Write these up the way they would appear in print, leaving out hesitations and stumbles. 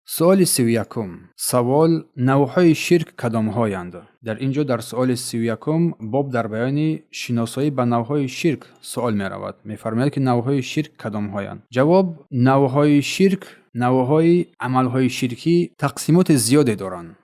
سوال 31. سوال نوعهای شرک کدام‌هایند؟ در اینجا در سوال 31 باب در بیان شناسایی به نوعهای شرک سوال می‌رود. می‌فرماید که نوعهای شرک کدام‌هایند؟ جواب: نوعهای شرک، نوعهای عمل‌های شرکی تقسیمات زیادی دارند.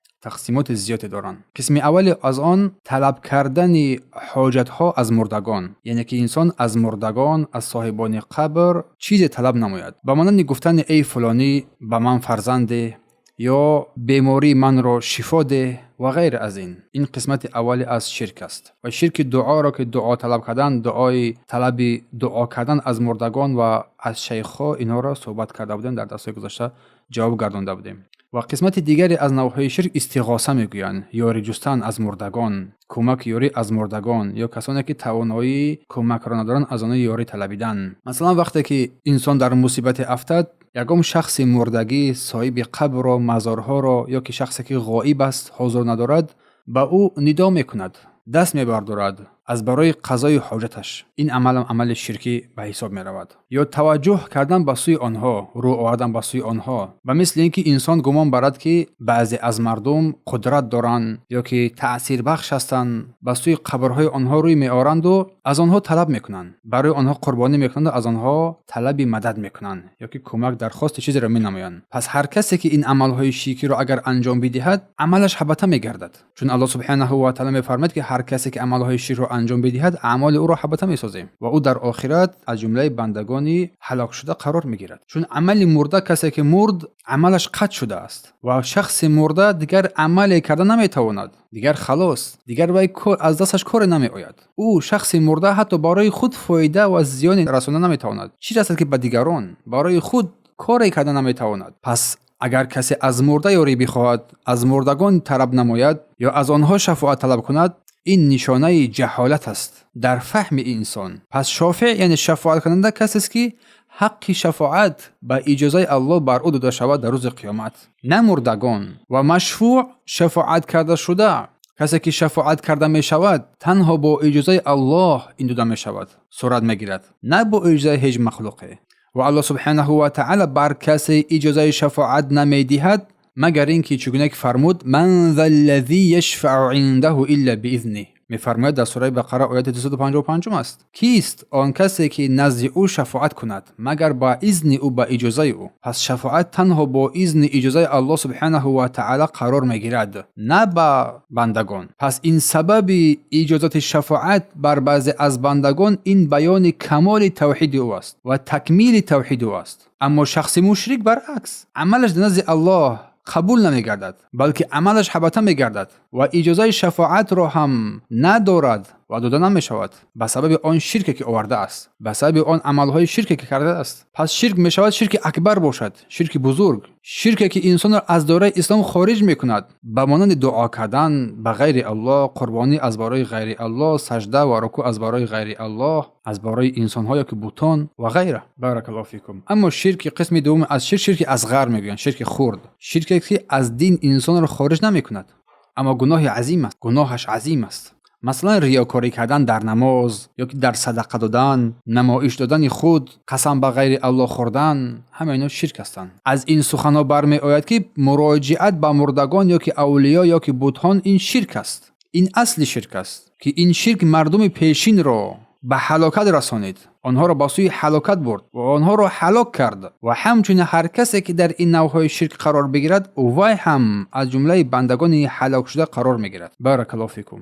قسم اول از آن طلب کردن حاجت ها از مردگان، یعنی که انسان از مردگان، از صاحبان قبر چیزی طلب نماید، به مانند گفتن ای فلانی به من فرزند ده، یا بیماری من را شفا ده و غیر از این قسمت اول از شرک است. و شرک دعا را که دعا طلب کردن، دعای طلب دعا کردن از مردگان و از شیخ‌ها، اینها را صحبت کرده بودیم، در درس‌های گذشته جواب گردانده بودیم. و قسمت دیگری از نوعهای شرک استغاثه میگویند، یاری جستن از مردگان، کمک یاری از مردگان، یا کسانی که توانایی کمک را ندارند از آنها یاری طلبیدن. مثلا وقتی که انسان در مصیبت افتاد، یگام شخص مردگی صاحب قبر و مزارها را، یا که شخصی که غایب است، حضور ندارد، به او ندا میکند، دست میبردارد از برای قضای حاجتش. این عمل شرکی به حساب می رود. یا توجه کردن به سوی آنها، رو آوردن به سوی آنها، و مثل اینکه انسان گمان برد که بعضی از مردم قدرت دارند یا که تأثیر بخش هستند، به سوی قبرهای آنها روی می آورند و از آنها طلب میکنند، برای آنها قربانی میکنند و از آنها طلب مدد میکنند یا که کمک درخواست چیزی را می نمایند. پس هر کسی که این عملهای شرکی را اگر انجام بدهد، عملش حبطه میگردد، چون الله سبحانه و تعالی میفرماید که هر کسی که عملهای شرک را انجام بدهد، اعمال او را حبطه میسازیم و او در آخرت از جمله بندگانی هلاک شده قرار میگیرد. چون عمل مرده، کسی که مرد عملش قطع شده است و شخص مرده دیگر عمل کردن نمیتواند، دیگر خلاص، دیگر وی از دستش کار نمیآید. او شخص مرده حتی برای خود فایده و زیان رساندن نمیتواند، چیزی است که به دیگران برای خود کاری کردن نمیتواند. پس اگر کسی از مرده یاری بخواهد، از مردگان طلب نماید یا از آنها شفاعت طلب کند، این نشانه جهالت است در فهم انسان. پس شافع یعنی شفاعت کننده کسی است که حق شفاعت به اجازه الله بر او داده شود در روز قیامت، نه مردگان. و مشفوع شفاعت کرده شده، کسی که شفاعت کرده می شود تنها با اجازه الله این داده می شود، صورت می گیرد، نه با اجازه هیچ مخلوقه. و الله سبحانه و تعالی بر کسی اجازه شفاعت نمی دهد مگر اینکه چگونه که فرمود من ذا الذی یشفع عنده الا باذنه. میفرماید در سوره بقره آیت 255 است، کیست آن کسی که نزد او شفاعت کند مگر با اذن او، با اجازه او. پس شفاعت تنها با اذن اجازه الله سبحانه و تعالی قرار میگیرد، نه با بندگان. پس این سبب اجازت شفاعت بر بعضی از بندگان این بیان کمال توحید او است و تکمیل توحید او است. اما شخص مشرک برعکس، عملش نزد الله قبول نمیگردد، بلکه عملش حبطه میگردد و اجازه شفاعت را هم ندارد و داده نمیشود به سبب آن شرکی که آورده است، به سبب آن عملهای شرکی که کرده است. پس شرک میشود شرک اکبر باشد، شرک بزرگ، شرکی که انسان را از دایره اسلام خارج میکند، به مانند دعا کردن به غیر الله، قربانی از برای غیر الله، سجده و رکوع از برای غیر الله، از برای انسان‌ها یا که بتان و غیره. بارک الله فیکم. اما شرک قسم دوم از شرک اصغر میگویند، شرک خرد، شرکی که از دین انسان را خارج نمیکند، اما گناه عظیم است، گناهش عظیم است. مثلا ریاکاری کردن در نماز، یا که در صدقه دادن، نمایش دادن خود، قسم به غیر الله خوردن، همه اینا شرک هستند. از این سخن‌ها برمی آید که مراجعت به مردگان یا که اولیاء یا که بتان این شرک است. این اصل شرک است که این شرک مردم پیشین را به هلاکت رسانید، آنها را به سوی هلاکت برد و آنها را هلاک کرد. و همچنین هر کسی که در این نوعهای شرک قرار بگیرد، وی هم از جمله بندگان هلاک شده قرار میگیرد. بارک الله فیکم.